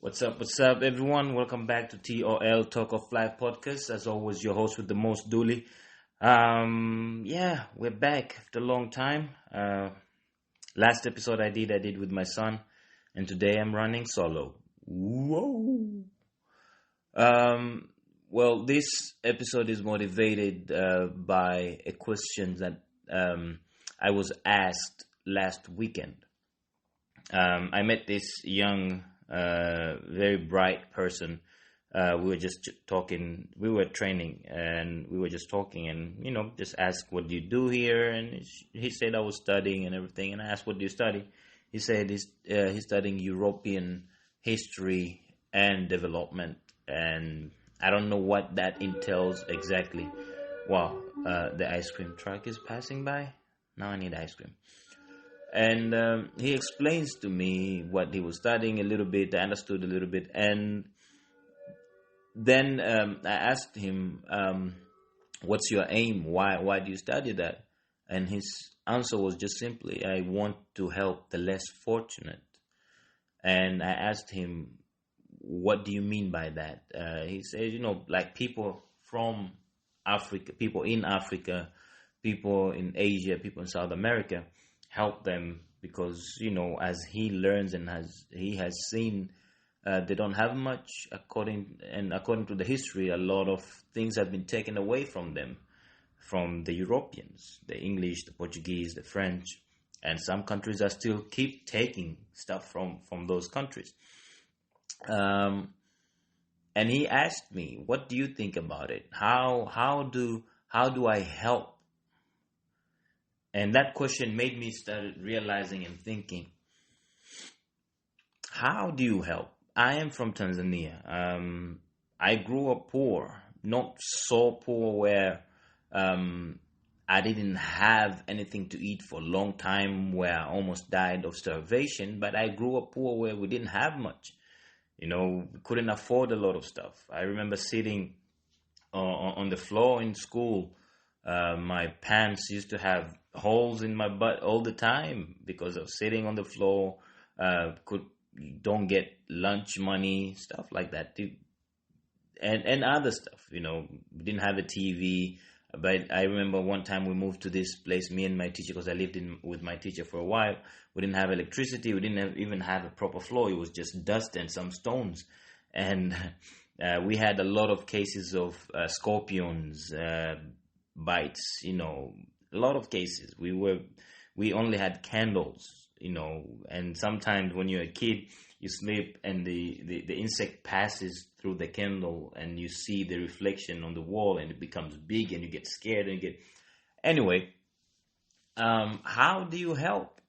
What's up, everyone? Welcome back to TOL Talk of Life podcast. As always, your host with the most, Dooley. Yeah, we're back after a long time. Last episode I did with my son, and today I'm running solo. Whoa! Well, this episode is motivated by a question that I was asked last weekend. I met this young, very bright person. We were just talking. We were training, and we were just talking, and just asked, "What do you do here?" And he said, "I was studying and everything." And I asked, "What do you study?" He said he's studying European history and development, and I don't know what that entails exactly. Wow, the ice cream truck is passing by. Now I need ice cream. And he explains to me what he was studying a little bit. I understood a little bit, and then I asked him, "What's your aim? Why do you study that?" And his answer was just simply, "I want to help the less fortunate." And I asked him, "What do you mean by that?" He said, like people from Africa, people in Africa, people in Asia, people in South America, help them because as he learns and he has seen, they don't have much. According to the history, a lot of things have been taken away from them, from the Europeans, the English, the Portuguese, the French, and some countries are still keep taking stuff from those countries. um, and he asked me, "What do you think about it? How do I help?" And that question made me start realizing and thinking, how do you help? I am from Tanzania. I grew up poor, not so poor where um, I didn't have anything to eat for a long time, where I almost died of starvation. But I grew up poor where we didn't have much. We couldn't afford a lot of stuff. I remember sitting on the floor in school. My pants used to have holes in my butt all the time because of sitting on the floor. Could Don't get lunch money, stuff like that, and other stuff. We didn't have a TV. But I remember one time we moved to this place, me and my teacher, because I lived in with my teacher for a while. We didn't have electricity. We didn't even have a proper floor. It was just dust and some stones, and we had a lot of cases of scorpions bites. A lot of cases. We only had candles. And sometimes when you're a kid, you sleep and the insect passes through the candle and you see the reflection on the wall and it becomes big and you get scared and you get. Anyway, how do you help?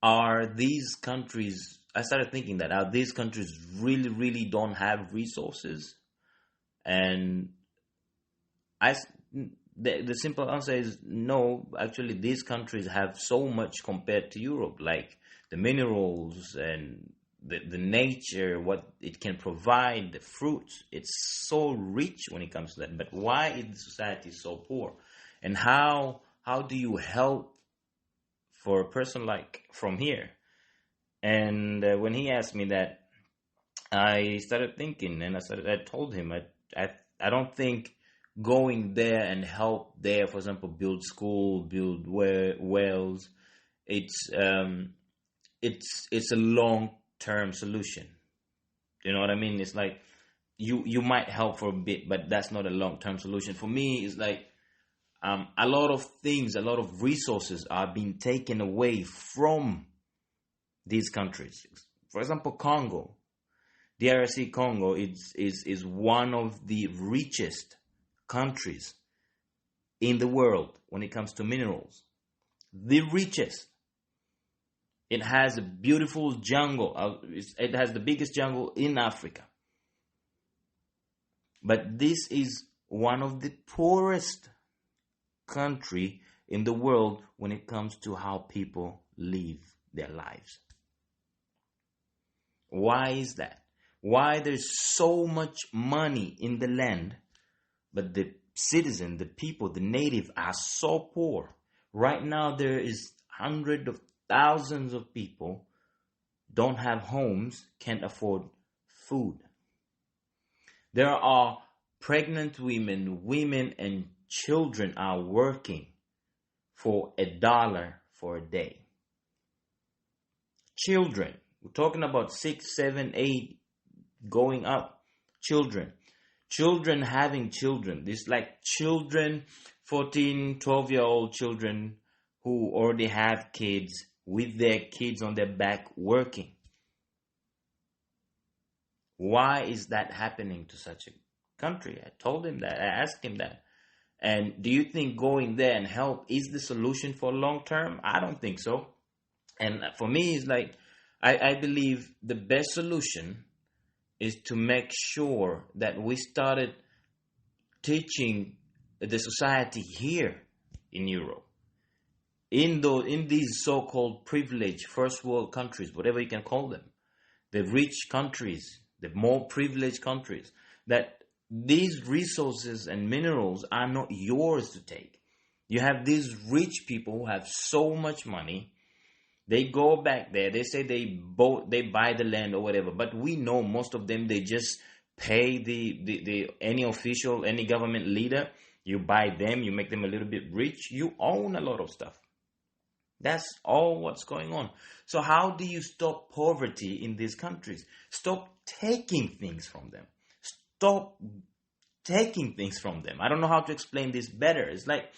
Are these countries, I started thinking that, are these countries really, really don't have resources? And I, the simple answer is no. Actually, these countries have so much compared to Europe, like the minerals and the nature, what it can provide, the fruits. It's so rich when it comes to that. But why is the society so poor? And how do you help for a person like from here? And when he asked me that, I started thinking, and I told him, I don't think going there and help there, for example, build school, build wells, it's it's a long term solution. You know what I mean? It's like you might help for a bit, but that's not a long term solution. For me, it's like a lot of things, a lot of resources are being taken away from these countries. For example, Congo, DRC Congo is one of the richest countries in the world when it comes to minerals. The richest. It has a beautiful jungle. It has the biggest jungle in Africa. But this is one of the poorest country in the world when it comes to how people live their lives. Why is that? Why there's so much money in the land, but the citizen, the people, the native are so poor? Right now there is hundreds of thousands of people don't have homes, can't afford food. There are pregnant women, and children are working for $1 for a day. Children, we're talking about 6, 7, 8 going up. Children having children. This like children, 14, 12-year-old children who already have kids with their kids on their back working. Why is that happening to such a country? I told him that. I asked him that. And do you think going there and help is the solution for long term? I don't think so. And for me, it's like, I believe the best solution is to make sure that we started teaching the society here in Europe, in these so-called privileged first world countries, whatever you can call them, the rich countries, the more privileged countries, that these resources and minerals are not yours to take. You have these rich people who have so much money. They go back there. They say they buy the land or whatever. But we know most of them, they just pay any government leader. You buy them, you make them a little bit rich. You own a lot of stuff. That's all what's going on. So how do you stop poverty in these countries? Stop taking things from them. Stop taking things from them. I don't know how to explain this better. It's like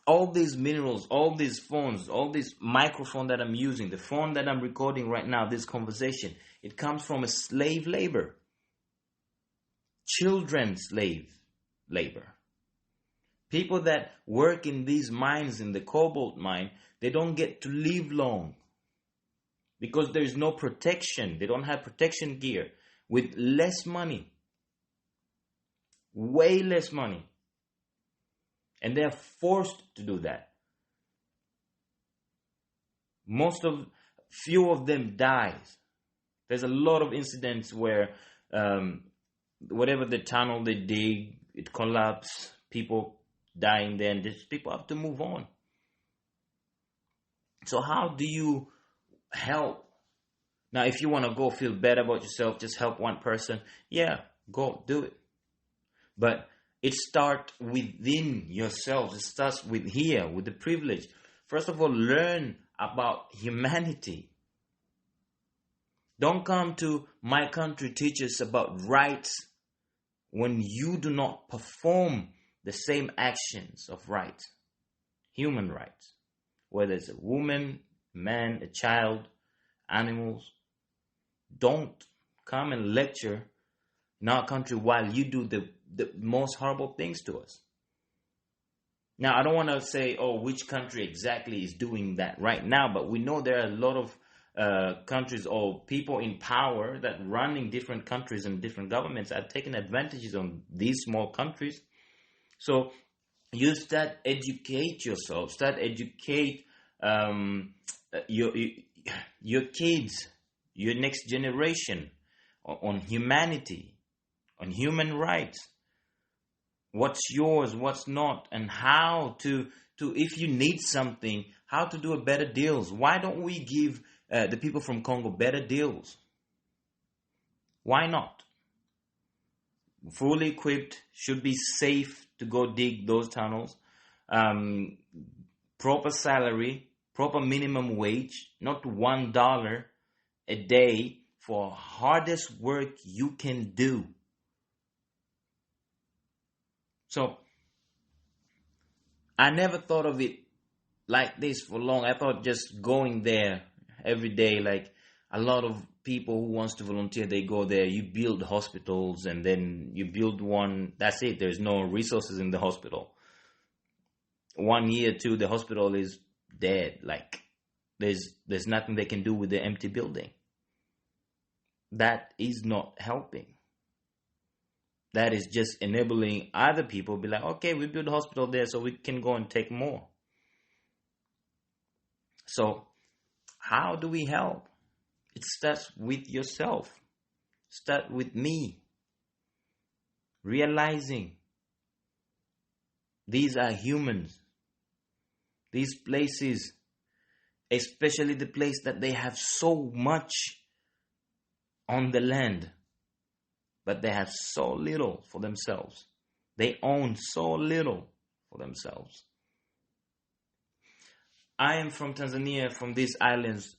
all these minerals, all these phones, all this microphone that I'm using, the phone that I'm recording right now, this conversation, it comes from a slave labor. Children's slave labor. People that work in these mines, in the cobalt mine, they don't get to live long because there is no protection. They don't have protection gear, with less money, way less money. And they're forced to do that. Few of them dies. There's a lot of incidents where whatever the tunnel they dig, it collapses, people dying there, and these people have to move on. So how do you help? Now, if you want to go feel better about yourself, just help one person. Yeah, go do it. But it starts within yourselves. It starts with here, with the privilege. First of all, learn about humanity. Don't come to my country, teach us about rights when you do not perform the same actions of rights, human rights, whether it's a woman, man, a child, animals. Don't come and lecture in our country while you do the most horrible things to us. Now, I don't want to say, which country exactly is doing that right now, but we know there are a lot of countries or people in power that running different countries and different governments are taking advantages on these small countries. So you start educate yourself, start educate your kids, your next generation on humanity, on human rights. What's yours, what's not, and how to if you need something, how to do a better deals. Why don't we give the people from Congo better deals? Why not? Fully equipped, should be safe to go dig those tunnels. Proper salary, proper minimum wage, not $1 a day for hardest work you can do. So I never thought of it like this for long. I thought just going there every day, like a lot of people who wants to volunteer, they go there, you build hospitals, and then you build one, that's it. There's no resources in the hospital. 1 year, 2, the hospital is dead. Like there's nothing they can do with the empty building. That is not helping. That is just enabling other people be like, okay, we build a hospital there so we can go and take more. So how do we help? It starts with yourself. Start with me. Realizing these are humans. These places especially the place that they have so much on the land, but they have so little for themselves. They own so little for themselves. I am from Tanzania, from these islands,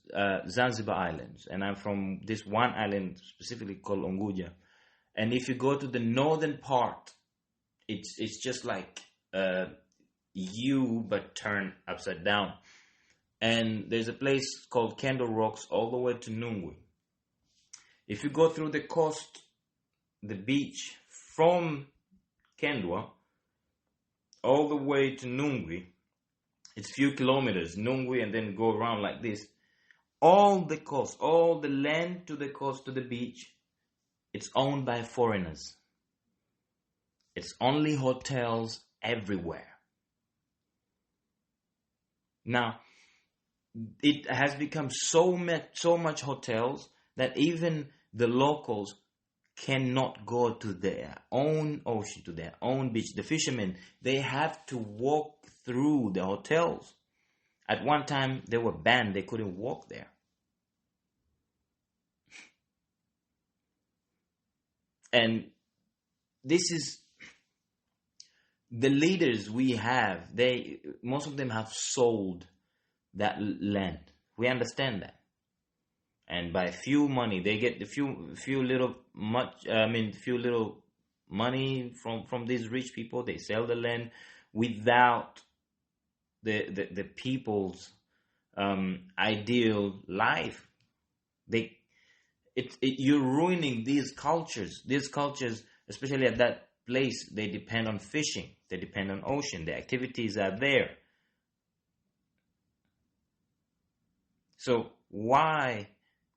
Zanzibar Islands, and I'm from this one island specifically called Unguja. And if you go to the northern part, it's just like U but turned upside down. And there's a place called Kendal Rocks all the way to Nungwi. If you go through the coast, the beach from Kendwa all the way to Nungwi, it's few kilometers, Nungwi, and then go around like this. All the coast, all the land to the coast to the beach, it's owned by foreigners. It's only hotels everywhere. Now, it has become so much hotels that even the locals cannot go to their own ocean, to their own beach. The fishermen, they have to walk through the hotels. At one time, they were banned. They couldn't walk there. And this is the leaders we have. Most of them have sold that land. We understand that. And by few money, they get the few little money from these rich people. They sell the land without the people's ideal life. You're ruining these cultures. These cultures, especially at that place, they depend on fishing. They depend on ocean. The activities are there. So why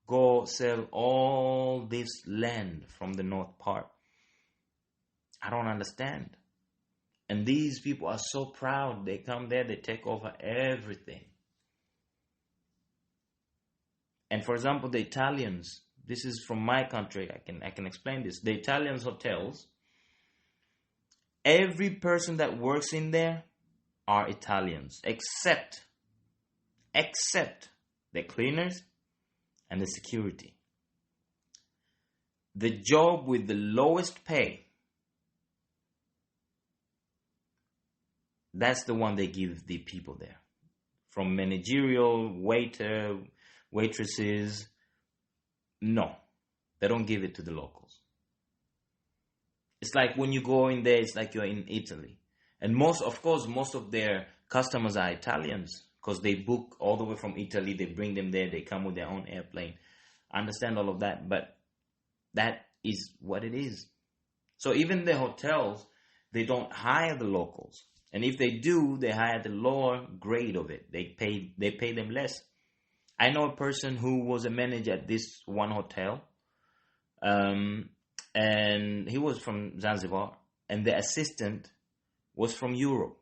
go sell all this land from the north part? I don't understand. And these people are so proud. They come there, they take over everything. And for example, the Italians, this is from my country, I can explain this. The Italians hotels, every person that works in there are Italians, except the cleaners and the security. The job with the lowest pay, that's the one they give the people there. From managerial, waiter, waitresses, no, they don't give it to the locals. It's like when you go in there, it's like you're in Italy. And most of their customers are Italians because they book all the way from Italy. They bring them there. They come with their own airplane. I understand all of that, but that is what it is. So even the hotels, they don't hire the locals. And if they do, they hire the lower grade of it. They pay them less. I know a person who was a manager at this one hotel, and he was from Zanzibar, and the assistant was from Europe.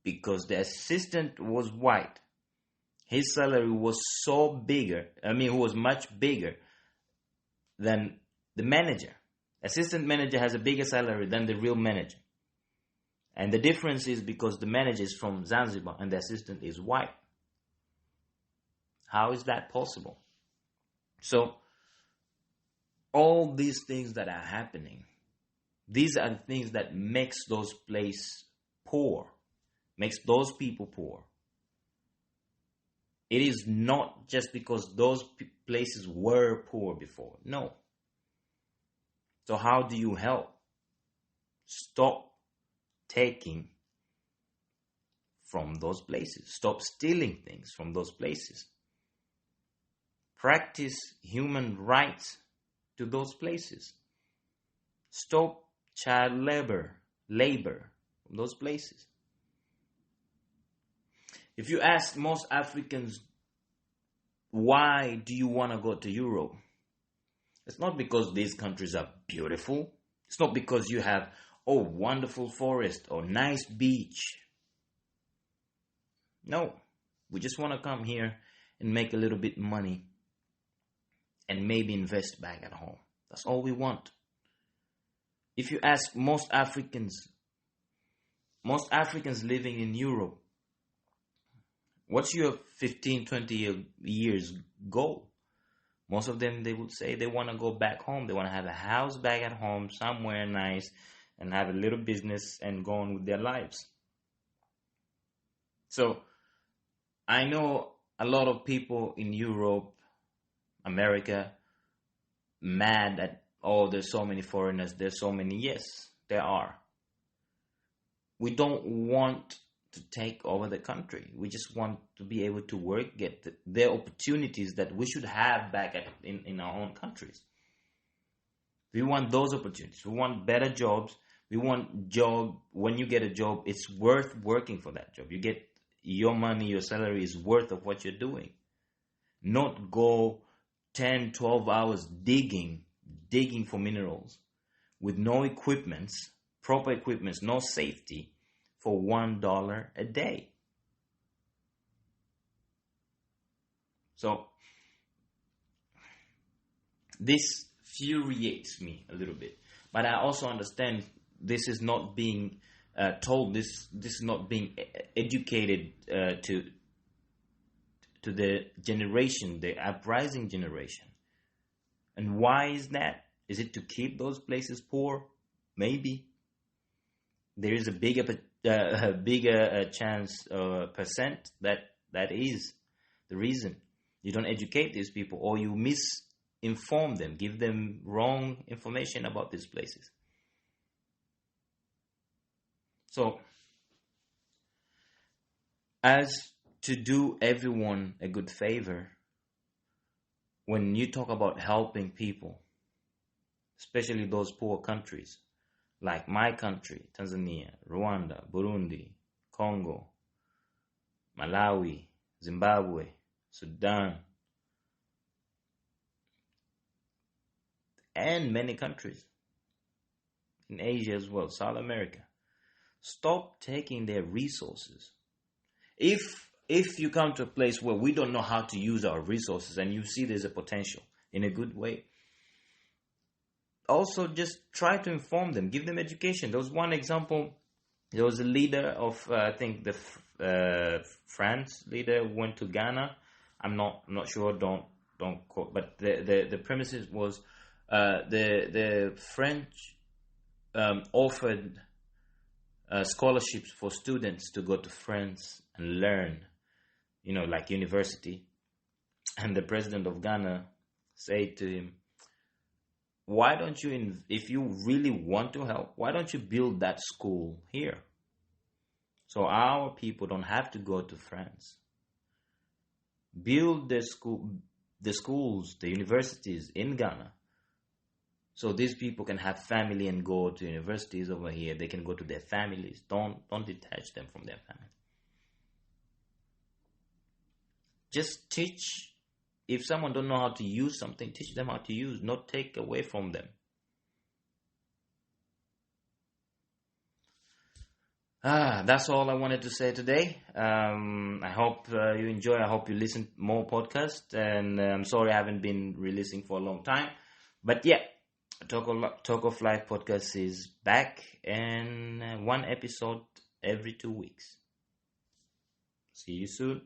Because the assistant was white, his salary was he was much bigger than the manager. Assistant manager has a bigger salary than the real manager. And the difference is because the manager is from Zanzibar and the assistant is white. How is that possible? So, all these things that are happening, these are the things that makes those places poor, makes those people poor. It is not just because those places were poor before. No. So how do you help? Stop taking from those places. Stop stealing things from those places. Practice human rights to those places. Stop child labor from those places. If you ask most Africans, why do you want to go to Europe? It's not because these countries are beautiful. It's not because you have, wonderful forest or nice beach. No, we just want to come here and make a little bit money and maybe invest back at home. That's all we want. If you ask most Africans living in Europe, What's your 15, 20 years goal? Most of them, they would say they want to go back home. They want to have a house back at home, somewhere nice, and have a little business and go on with their lives. So I know a lot of people in Europe, America, mad at, oh, there's so many foreigners, there's so many. Yes, there are. We don't want to take over the country. We just want to be able to work, get the opportunities that we should have back in our own countries. We want those opportunities. We want better jobs. We want job. When you get a job, it's worth working for that job. You get your money, your salary is worth of what you're doing. Not go 10, 12 hours digging for minerals with no equipments, proper equipments, no safety, for $1 a day. So this infuriates me a little bit, but I also understand this is not being told. This is not being educated to the generation, the uprising generation. And why is that? Is it to keep those places poor? Maybe. There is a bigger chance percent that is the reason. You don't educate these people, or you misinform them, give them wrong information about these places. So, as to do everyone a good favor, when you talk about helping people, especially those poor countries, like my country, Tanzania, Rwanda, Burundi, Congo, Malawi, Zimbabwe, Sudan, and many countries in Asia as well, South America. Stop taking their resources. If you come to a place where we don't know how to use our resources and you see there's a potential in a good way, also just try to inform them, give them education. There was one example. There was a leader of I think the France leader went to Ghana. I'm not sure. Don't quote. But the premises was the French offered scholarships for students to go to France and learn, like university. And the president of Ghana said to him, why don't you, if you really want to help, why don't you build that school here? So our people don't have to go to France. Build the schools, the universities in Ghana. So these people can have family and go to universities over here. They can go to their families. Don't detach them from their family. Just teach. If someone don't know how to use something, teach them how to use, not take away from them. That's all I wanted to say today. I hope you enjoy. I hope you listen more podcasts. And I'm sorry I haven't been releasing for a long time. But yeah, Talk of Life podcast is back, and one episode every 2 weeks. See you soon.